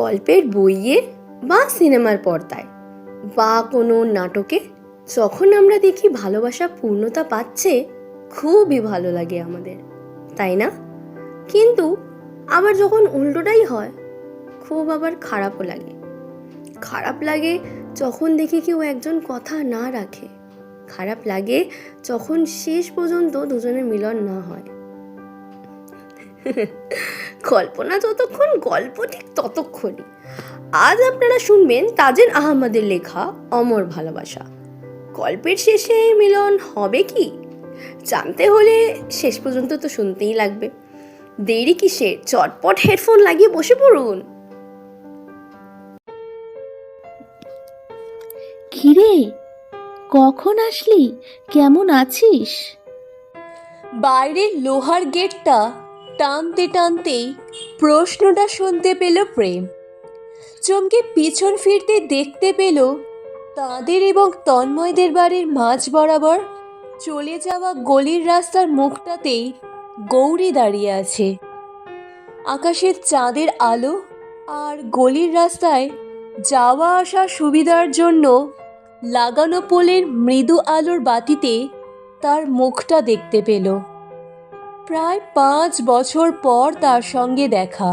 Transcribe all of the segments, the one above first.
গল্পের বইয়ে বা সিনেমার পর্দায় বা কোনো নাটকে যখন আমরা দেখি ভালোবাসা পূর্ণতা পাচ্ছে, খুবই ভালো লাগে আমাদের, তাই না? কিন্তু আবার যখন উল্টোটাই হয়, খুব আবার খারাপও লাগে। খারাপ লাগে যখন দেখি কেউ একজন কথা না রাখে। খারাপ লাগে যখন শেষ পর্যন্ত দুজনের মিলন না হয়। কল্পনা যতক্ষণ, গল্প ঠিক ততক্ষণই। আজ আপনারা শুনবেন তাজের আহমদের লেখা অমর ভালোবাসা। গল্পের শেষে মিলন হবে কি জানতে হলে শেষ পর্যন্ত তো শুনতেই লাগবে। দেরি কিসের, চটপট হেডফোন লাগিয়ে বসে পড়ুন। কিরে, কখন আসলি? কেমন আছিস? বাইরের লোহার গেটটা টানতে টানতেই প্রশ্নটা শুনতে পেল প্রেম। চমকে পিছন ফিরতে দেখতে পেল তাদের এবং তন্ময়দের বাড়ির মাঝ বরাবর চলে যাওয়া গলির রাস্তার মুখটাতেই গৌরী দাঁড়িয়ে আছে। আকাশের চাঁদের আলো আর গলির রাস্তায় যাওয়া আসার সুবিধার জন্য লাগানো পোলের মৃদু আলোর বাতিতে তার মুখটা দেখতে পেল। প্রায় 5 বছর পর তার সঙ্গে দেখা।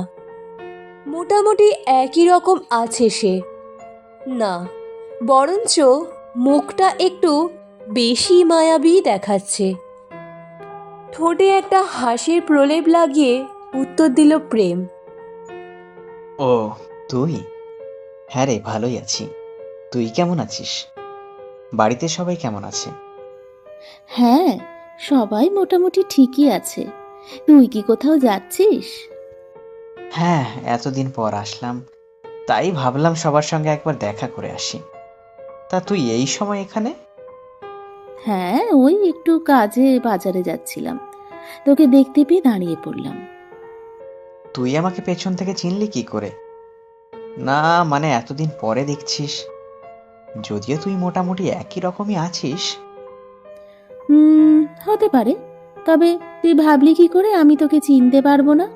মোটামুটি একই রকম আছে সে, না বরঞ্চ মুখটা একটু বেশি মায়াবী দেখাচ্ছে। ঠোঁটে একটা হাসির প্রলেপ লাগিয়ে উত্তর দিল প্রেম। ও, তুই? হ্যাঁ রে, ভালোই আছি। তুই কেমন আছিস? বাড়িতে সবাই কেমন আছে? হ্যাঁ, সবাই মোটামুটি ঠিকই আছে। তুই কি কোথাও যাচ্ছিস? হ্যাঁ, এতদিন পর আসলাম, তাই ভাবলাম সবার সঙ্গে একবার দেখা করে আসি। তা তুই এই সময় এখানে? হ্যাঁ, ওই একটু কাজে বাজারে যাচ্ছিলাম, তোকে দেখতে পেয়ে দাঁড়িয়ে পড়লাম। তুই আমাকে পেছন থেকে চিনলি কি করে? না মানে এতদিন পরে দেখছিস, যদিও তুই মোটামুটি একই রকমই আছিস। হতে পারে, তবে তুই ভাবলি কি করে আমি তোকে চিনতে পারবো না?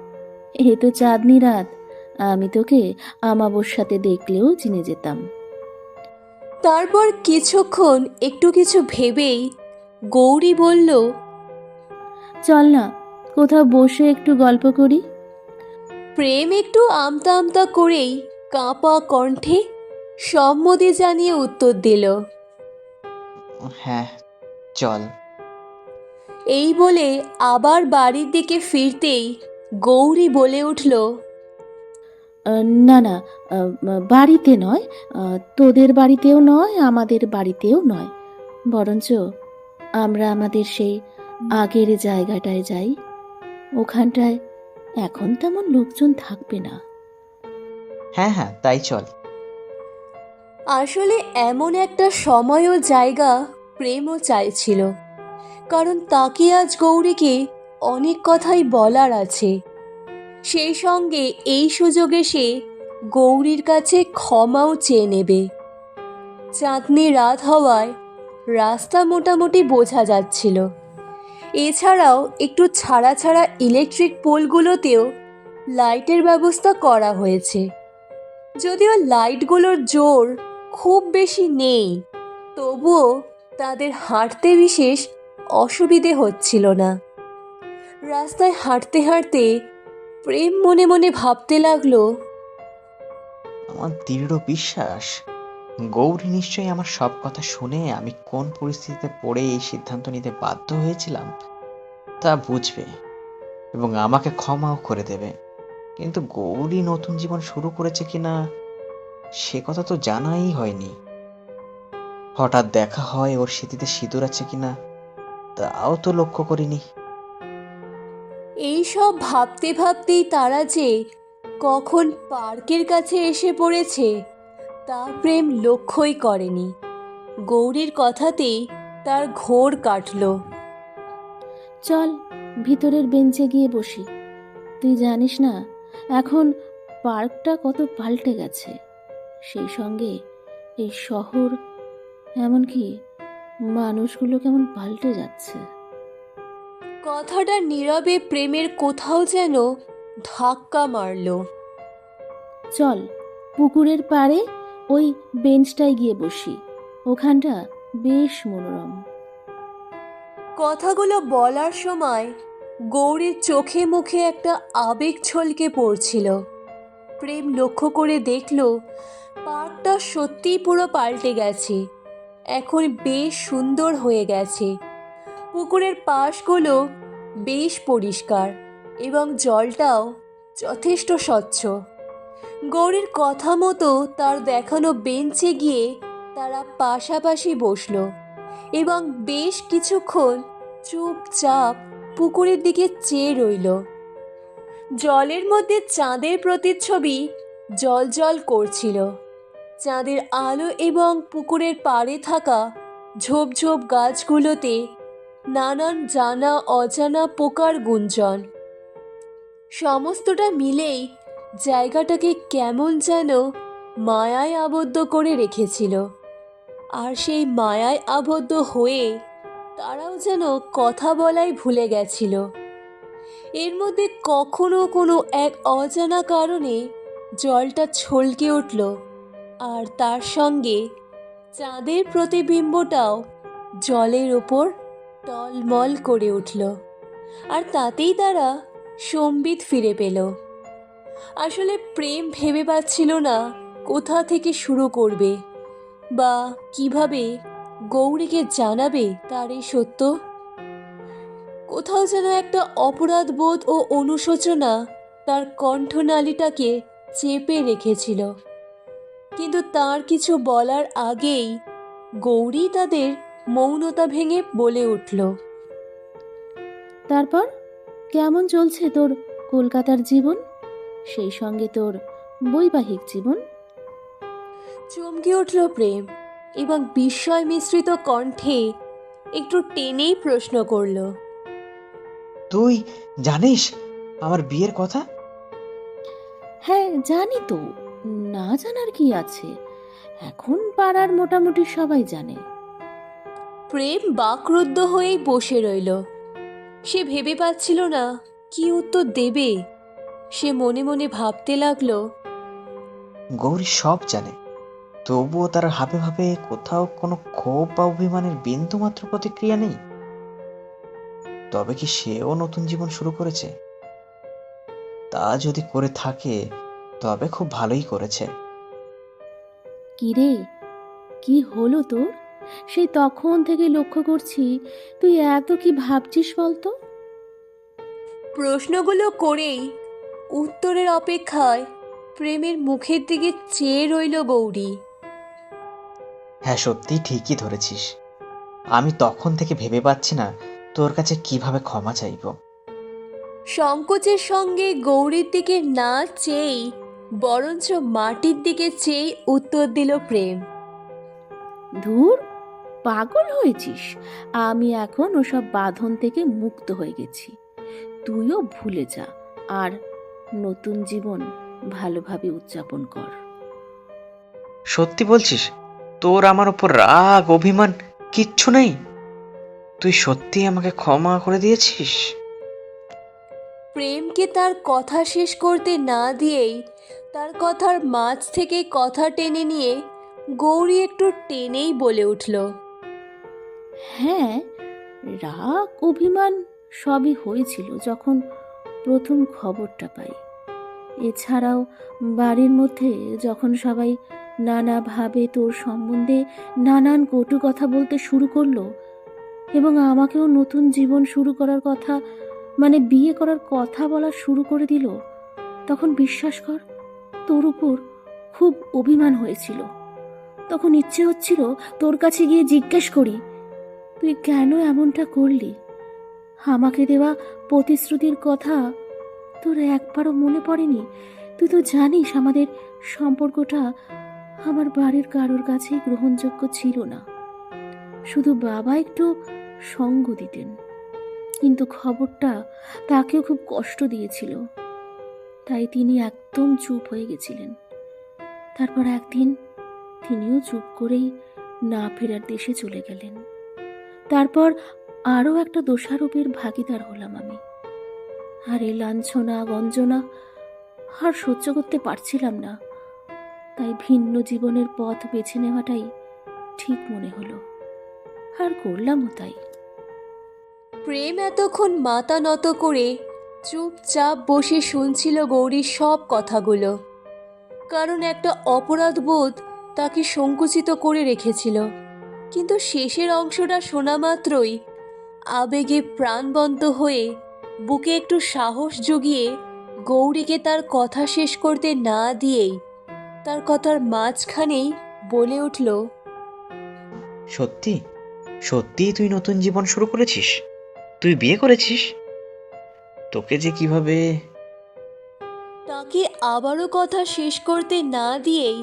এ তো চাঁদনি রাত, আমি তোকে আমাবস্যাতে দেখলেও চিনে যেতাম। তারপর কিছুক্ষণ একটু কিছু ভেবেই গৌরী বলল, চল না, কোথাও বসে একটু গল্প করি। প্রেম একটু আমতা আমতা করেই কাঁপা কণ্ঠে সম্মতি জানিয়ে উত্তর দিল। হ্যাঁ, চল। এই বলে আবার বাড়ির দিকে ফিরতেই গৌরী বলে উঠল, না না, বাড়িতে নয়, তোদের বাড়িতেও নয়, আমাদের বাড়িতেও নয়, বরঞ্চ আমরা আমাদের সেই আগের জায়গাটায় যাই। ওখানটায় এখন তেমন লোকজন থাকবে না। হ্যাঁ হ্যাঁ, তাই চল। আসলে এমন একটা সময় ও জায়গা প্রেমও চাইছিল, কারণ তাকে আজ গৌরীকে অনেক কথাই বলার আছে। সেই সঙ্গে এই সুযোগে সে গৌরীর কাছে ক্ষমাও চেয়ে নেবে। চাঁদনি রাত হওয়ায় রাস্তা মোটামুটি বোঝা যাচ্ছিল। এছাড়াও একটু ছাড়া ছাড়া ইলেকট্রিক পোলগুলোতেও লাইটের ব্যবস্থা করা হয়েছে। যদিও লাইটগুলোর জোর খুব বেশি নেই, তবুও তাদের হাঁটতে বিশেষ অসুবিধে হচ্ছিল না। রাস্তায় হাঁটতে হাঁটতে প্রেম মনে মনে ভাবতে লাগলো, আমার দৃঢ় বিশ্বাস গৌরী নিশ্চয়ই আমার সব কথা শুনে আমি কোন পরিস্থিতিতে পড়ে এই সিদ্ধান্ত নিতে বাধ্য হয়েছিলাম তা বুঝবে এবং আমাকে ক্ষমাও করে দেবে। কিন্তু গৌরী নতুন জীবন শুরু করেছে কিনা সে কথা তো জানাই হয়নি। হঠাৎ দেখা হয়, ওর স্মৃতিতে সিঁদুর আছে কিনা তাও তো লক্ষ্য করিনি। এই সব ভাবতে ভাবতেই তারা যে কখন পার্কের কাছে এসে পড়েছে তা প্রেম লক্ষ্যই করেনি। গৌরীর কথাতেই তার ঘোর কাটল। চল, ভিতরের বেঞ্চে গিয়ে বসি। তুই জানিস না এখন পার্কটা কত পাল্টে গেছে, সেই সঙ্গে এই শহর, এমনকি মানুষগুলো কেমন পাল্টে যাচ্ছে। কথাটা নীরবে প্রেমের কোথাও যেন ধাক্কা মারল। চল, পুকুরের পাড়ে ওই বেঞ্চটায় গিয়ে বসি, ওখানটা বেশ মনোরম। কথাগুলো বলার সময় গৌরীর চোখে মুখে একটা আবেগ ছলকে পড়ছিল। প্রেম লক্ষ্য করে দেখল পার্কটা সত্যিই পুরো পাল্টে গেছে, এখন বেশ সুন্দর হয়ে গেছে। পুকুরের পাশগুলো বেশ পরিষ্কার এবং জলটাও যথেষ্ট স্বচ্ছ। গৌরীর কথা মতো তার দেখানো বেঞ্চে গিয়ে তারা পাশাপাশি বসলো এবং বেশ কিছুক্ষণ চুপচাপ পুকুরের দিকে চেয়ে রইল। জলের মধ্যে চাঁদের প্রতিচ্ছবি জ্বলজ্বল করছিল। চাঁদের আলো এবং পুকুরের পাড়ে থাকা ঝোপঝোপ গাছগুলোতে নানান জানা অজানা পোকার গুঞ্জন, সমস্তটা মিলেই জায়গাটাকে কেমন যেন মায়ায় আবদ্ধ করে রেখেছিল। আর সেই মায়ায় আবদ্ধ হয়ে তারাও যেন কথা বলাই ভুলে গেছিল। এর মধ্যে কখনো কোনো এক অজানা কারণে জলটা ছলকে উঠল, আর তার সঙ্গে চাঁদের প্রতিবিম্বটাও জলের ওপর টলমল করে উঠল। আর তাতেই তারা সম্বিত ফিরে পেল। আসলে প্রেম ভেবে পাচ্ছিল না কোথা থেকে শুরু করবে বা কিভাবে গৌরীকে জানাবে তার এই সত্য। কোথাও যেন একটা অপরাধ বোধ ও অনুশোচনা তার কণ্ঠনালীটাকে চেপে রেখেছিল। কিন্তু তার কিছু বলার আগেই গৌরী তাদের মৌনতা ভেঙে বলে উঠল, তারপর কেমন চলছে তোর কলকাতার জীবন, সেই সঙ্গে তোর বৈবাহিক জীবন? চমকে উঠল প্রেম এবং বিস্ময় মিশ্রিত কণ্ঠে একটু টেনেই প্রশ্ন করল, তুই জানিস আমার বিয়ের কথা? হ্যাঁ জানি তো, না জানার কি আছে, এখন পাড়ার মোটামুটি সবাই জানে। প্রেম বাকরুদ্ধ হয়েই বসে রইল। সে ভেবে পাচ্ছিল না কি উত্তর দেবে। সে মনে মনে ভাবতে লাগলো, গৌরী সব জানে, তবুও তার হাবে ভাবে কোথাও কোনো ক্ষোভ বা অভিমানের বিন্দু মাত্র প্রতিক্রিয়া নেই। তবে কি সেও নতুন জীবন শুরু করেছে? তা যদি করে থাকে তবে খুব ভালোই করেছে। কি রে, কি হলো তোর? সেই তখন থেকে লক্ষ্য করছি তুই এত কি ভাবছিস বলতো। প্রশ্নগুলো করেই উত্তরের অপেক্ষায় প্রেমের মুখের দিকে চেয়ে রইল গৌরী। হ্যাঁ, সত্যি ঠিকই ধরেছিস। আমি তখন থেকে ভেবে পাচ্ছি না তোর কাছে কিভাবে ক্ষমা চাইব। সংকোচের সঙ্গে গৌরীর দিকে না চেয়েই বরঞ্চ মাটির দিকে চেয়ে উত্তর দিল প্রেম, ধুর, পাগল হয়েছিস? আমি এখন ওসব বাঁধন থেকে মুক্ত হয়ে গেছি, তুইও ভুলে যা আর নতুন জীবন ভালোভাবে উদযাপন কর। সত্যি বলছিস? তোর আমার উপর রাগ অভিমান কিচ্ছু নেই? তুই সত্যি আমাকে ক্ষমা করে দিয়েছিস? প্রেমকে তার কথা শেষ করতে না দিয়েই তার কথার মাঝ থেকে কথা টেনে নিয়ে গৌরী একটু টেনেই বলে উঠল, হ্যাঁ, রাগ অভিমান সবই হয়েছিল যখন প্রথম খবরটা পাই। এছাড়াও বাড়ির মধ্যে যখন সবাই নানাভাবে তোর সম্বন্ধে নানান কটু কথা বলতে শুরু করলো এবং আমাকেও নতুন জীবন শুরু করার কথা, মানে বিয়ে করার কথা বলা শুরু করে দিল, তখন বিশ্বাস কর তোর উপর খুব অভিমান হয়েছিল। তখন ইচ্ছে হচ্ছিল তোর কাছে গিয়ে জিজ্ঞেস করি, তুই কেন এমনটা করলি? আমাকে দেওয়া প্রতিশ্রুতির কথা তোর একবারও মনে পড়েনি? তুই তো জানিস আমাদের সম্পর্কটা আমার বাড়ির কারোর কাছেই গ্রহণযোগ্য ছিল না। শুধু বাবা একটু সঙ্গ দিতেন, কিন্তু খবরটা তাকেও খুব কষ্ট দিয়েছিল, তাই তিনি একদম চুপ হয়ে গেছিলেন। তারপর একদিন তিনিও চুপ করেই না ফেরার দেশে চলে গেলেন। তারপর আরও একটা দোষারোপের ভাগিদার হলাম আমি। আর এই লাঞ্ছনা গঞ্জনা আর সহ্য করতে পারছিলাম না। তাই ভিন্ন জীবনের পথ বেছে নেওয়াটাই ঠিক মনে হলো, আর করলামও তাই। প্রেম এতক্ষণ মাথা নত করে চুপচাপ বসে শুনছিল গৌরীর সব কথাগুলো, কারণ একটা অপরাধ বোধ তাকে সংকুচিত করে রেখেছিল। কিন্তু শেষের অংশটা শোনা মাত্রই আবেগে প্রাণবন্ত হয়ে বুকে একটু সাহস জুগিয়ে গৌরীকে তার কথা শেষ করতে না দিয়েই তার কথার মাঝখানেই বলে উঠল, সত্যি সত্যি তুই নতুন জীবন শুরু করেছিস? তুই বিয়ে করেছিস? তোকে যে কিভাবে... তাকে আবারও কথা শেষ করতে না দিয়েই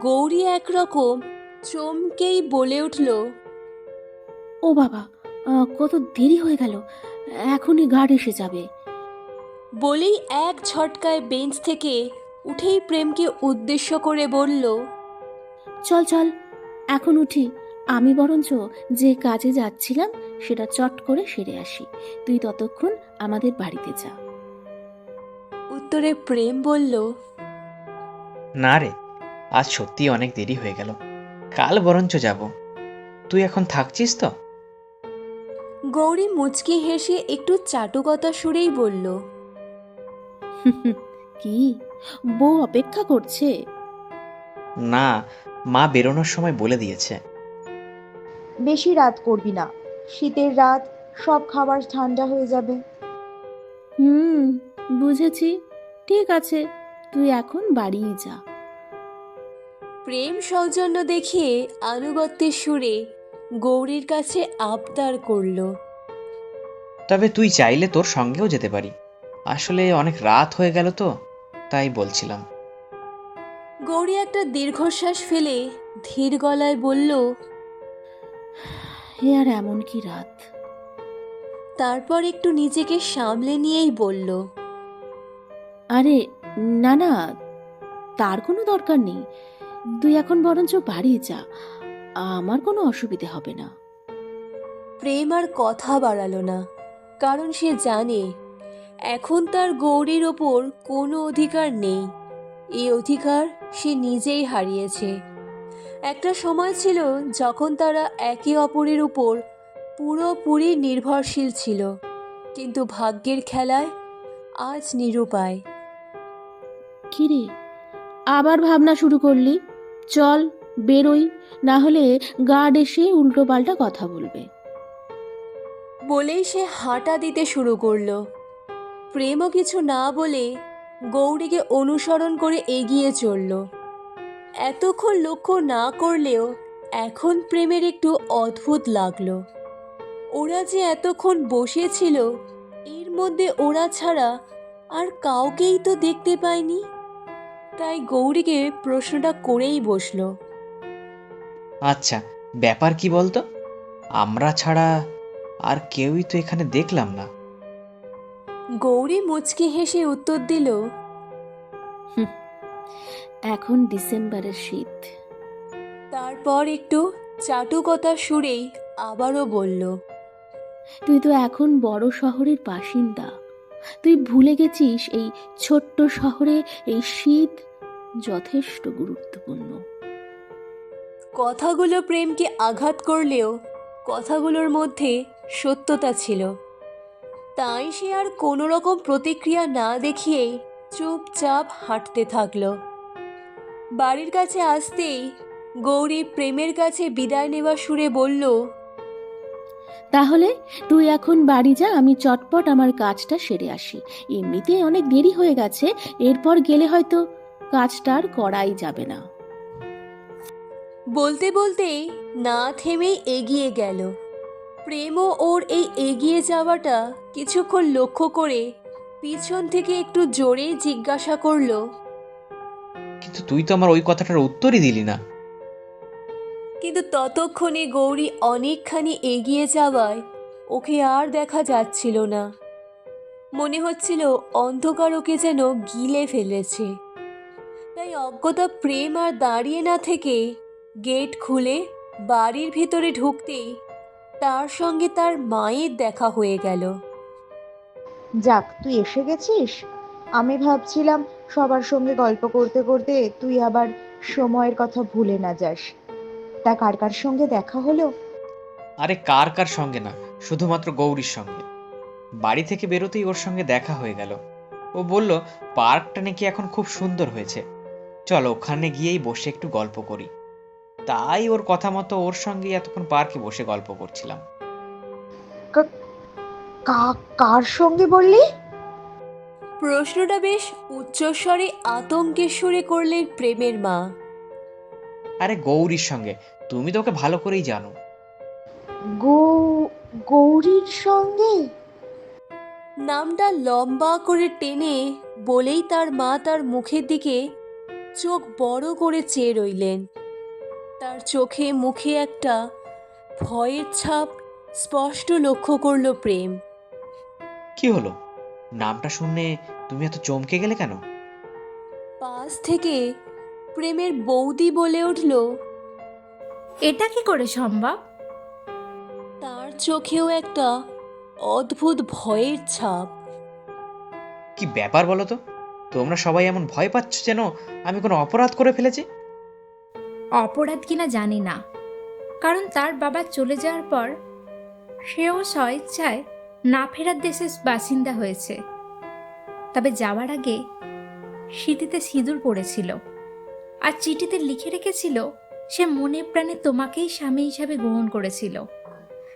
গৌরী একরকম চমকেই বলে উঠল, ও বাবা, কত দেরি হয়ে গেল, এখনই গার্ড এসে যাবে। বলেই এক ঝটকায় বেঞ্চ থেকে উঠেই প্রেমকে উদ্দেশ্য করে বলল, চল চল, এখন উঠি। আমি বরঞ্চ যে কাজে যাচ্ছিলাম সেটা চট করে সেরে আসি, তুই ততক্ষণ আমাদের বাড়িতে যা। উত্তরে প্রেম বলল, না রে, আজ সত্যি অনেক দেরি হয়ে গেল, কাল বরঞ্চ যাব। তুই এখন থাকছিস তো? গৌরী মুচকি হেসে একটু চাটুকতা সুরেই বলল, কি, বউ অপেক্ষা করছে? না, মা বেরোনোর সময় বলে দিয়েছে। বেশি রাত করবি না, শীতের রাত, সব খাবার ঠান্ডা হয়ে যাবে। বুঝেছি, ঠিক আছে, তুই এখন বাড়িই যা। প্রেম সৌজন্য দেখিয়ে আনুগত্যের সুরে গৌরীর কাছে আবদার করল, তবে তুই চাইলে তোর সঙ্গেও যেতে পারি, আসলে অনেক রাত হয়ে গেল তো, তাই বলছিলাম। গৌরী একটা দীর্ঘশ্বাস ফেলে ধীর গলায় বলল, এ আর এমন কি রাত। তারপর একটু নিজেকে সামলে নিয়েই বলল, আরে না না, তার কোনো দরকার নেই, তুই এখন বরঞ্চ বাড়ি যা, আমার কোনো অসুবিধে হবে না। প্রেম আর কথা বাড়ালো না, কারণ সে জানে এখন তার গৌরীর ওপর কোনো অধিকার নেই। এই অধিকার সে নিজেই হারিয়েছে। একটা সময় ছিল যখন তারা একে অপরের উপর পুরোপুরি নির্ভরশীল ছিল, কিন্তু ভাগ্যের খেলায় আজ নিরুপায়। কিরে, আবার ভাবনা শুরু করলি? চল বেরোই, না হলে গার্ড এসে উল্টো পাল্টা কথা বলবে। বলেই সে হাঁটা দিতে শুরু করলো। প্রেমও কিছু না বলে গৌরীকে অনুসরণ করে এগিয়ে চলল। এতক্ষণ লক্ষ্য না করলেও এখন প্রেমের একটু অদ্ভুত লাগলো। ওরা যে এতক্ষণ বসেছিল, এর মধ্যে ওরা ছাড়া আর কাউকেই তো দেখতে পায়নি। তাই গৌরীকে প্রশ্নটা করেই বসলো, আচ্ছা, ব্যাপার কি বলতো? আমরা ছাড়া আর কেউই তো এখানে দেখলাম না। গৌরী মুচকি হেসে উত্তর দিল, এখন ডিসেম্বরের শীত। তারপর একটু চাটুকতা সুরেই আবারও বলল, তুই তো এখন বড় শহরের বাসিন্দা, তুই ভুলে গেছিস এই ছোট্ট শহরে এই শীত যথেষ্ট গুরুত্বপূর্ণ। কথাগুলো প্রেমকে আঘাত করলেও কথাগুলোর মধ্যে সত্যতা ছিল। তাই সে আর কোনো রকম প্রতিক্রিয়া না দেখিয়েই চুপচাপ হাঁটতে থাকলো। বাড়ির কাছে আসতেই গৌরী প্রেমের কাছে বিদায় নেওয়া সুরে বলল, তাহলে তুই এখন বাড়ি যা, আমি চটপট আমার কাজটা সেরে আসি। এমনিতেই অনেক দেরি হয়ে গেছে, এরপর গেলে হয়তো কাজটা আর করাই যাবে না। বলতে বলতেই না থেমেই এগিয়ে গেল। প্রেমও ওর এই এগিয়ে যাওয়াটা কিছুক্ষণ লক্ষ্য করে পিছন থেকে একটু জোরেই জিজ্ঞাসা করলো, কিন্তু তুই তো আমার ওই কথাটার উত্তরই দিলি না। কিন্তু ততক্ষণে গৌরী অনেকখানি এগিয়ে যাওয়ায় ওকে আর দেখা যাচ্ছিল না। মনে হচ্ছিল অন্ধকার ওকে যেন গিলে ফেলেছে। তাই অজ্ঞতা প্রেম আর দাঁড়িয়ে না থেকে গেট খুলে বাড়ির ভিতরে ঢুকতেই তার সঙ্গে তার মায়ের দেখা হয়ে গেল। যাক, তুই এসে গেছিস। আমি ভাবছিলাম সবার সঙ্গে গল্প করতে করতে তুই আবার সময়ের কথা ভুলে না যাস। তা কার কার সঙ্গে দেখা হলো? আরে কার কার সঙ্গে না, শুধুমাত্র গৌরীর সঙ্গে। বাড়ি থেকে বেরোতেই ওর সঙ্গে দেখা হয়ে গেল। ও বলল পার্কটা নাকি এখন খুব সুন্দর হয়েছে, চলো ওখানে গিয়েই বসে একটু গল্প করি। তাই ওর কথা মতো ওর সঙ্গে এতক্ষণ পার্কে বসে গল্প করছিলাম। কার সঙ্গে বললি? প্রশ্নটা বেশ উচ্চস্বরে আতঙ্কের সুরে করলেন প্রেমের মা। আরে গৌরীর সঙ্গে, তুমি তো ওকে ভালো করেই জানো। গৌরীর সঙ্গে? নামটা লম্বা করে টেনে বলেই তার মা তার মুখের দিকে চোখ বড় করে চেয়ে রইলেন। তার চোখে মুখে একটা ভয়ের ছাপ স্পষ্ট লক্ষ্য করল প্রেম। কি হলো, নামটা শুনে তুমি এত চমকে গেলে কেন? পাশ থেকে প্রেমের বৌদি বলে উঠল, এটা কি করে সম্ভব? তার চোখেও একটা অদ্ভুত ভয়ের ছাপ। কি ব্যাপার বলো তো, তোমরা সবাই এমন ভয় পাচ্ছ যেন আমি কোনো অপরাধ করে ফেলেছি। অপরাধ কিনা জানি না, কারণ তার বাবা চলে যাওয়ার পর সেও স্বেচ্ছায় না ফেরার দেশের বাসিন্দা হয়েছে। তবে যাওয়ার আগে সিঁথিতে সিঁদুর পড়েছিল, আর চিঠিতে লিখে রেখেছিল সে মনে প্রাণে তোমাকেই স্বামী হিসাবে গ্রহণ করেছিল।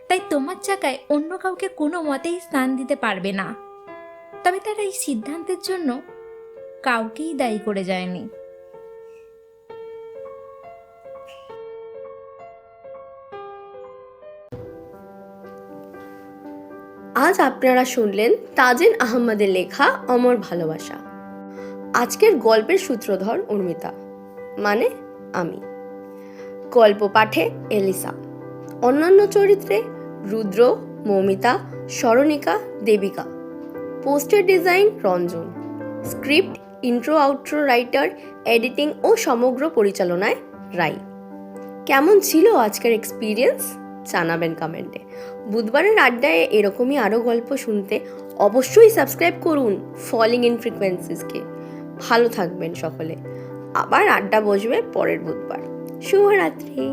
তাই তোমার জায়গায় অন্য কাউকে কোনো মতেই স্থান দিতে পারবে না। তবে তার এই সিদ্ধান্তের জন্য কাউকেই দায়ী করে যায়নি। আজ আপনারা শুনলেন তাজিন আহমেদের লেখা অমর ভালোবাসা। আজকের গল্পের সূত্রধর উর্মিতা, মানে আমি। গল্প পাঠে এলিসা। অন্যান্য চরিত্রে Rudra, Moumita, Smaranika, Debika. Poster design Ranjan. Script, intro outro writer, editing ও সমগ্র পরিচালনায় রাই। কেমন ছিল আজকের এক্সপিরিয়েন্স জানাবেন কমেন্টে। বুধবারের আড্ডায় এরকমই আরও গল্প শুনতে অবশ্যই সাবস্ক্রাইব করুন ফলিং ইন ফ্রিকোয়েন্সিসকে। ভালো থাকবেন সকলে, আবার আড্ডা বসবে পরের বুধবার। শুভরাত্রি।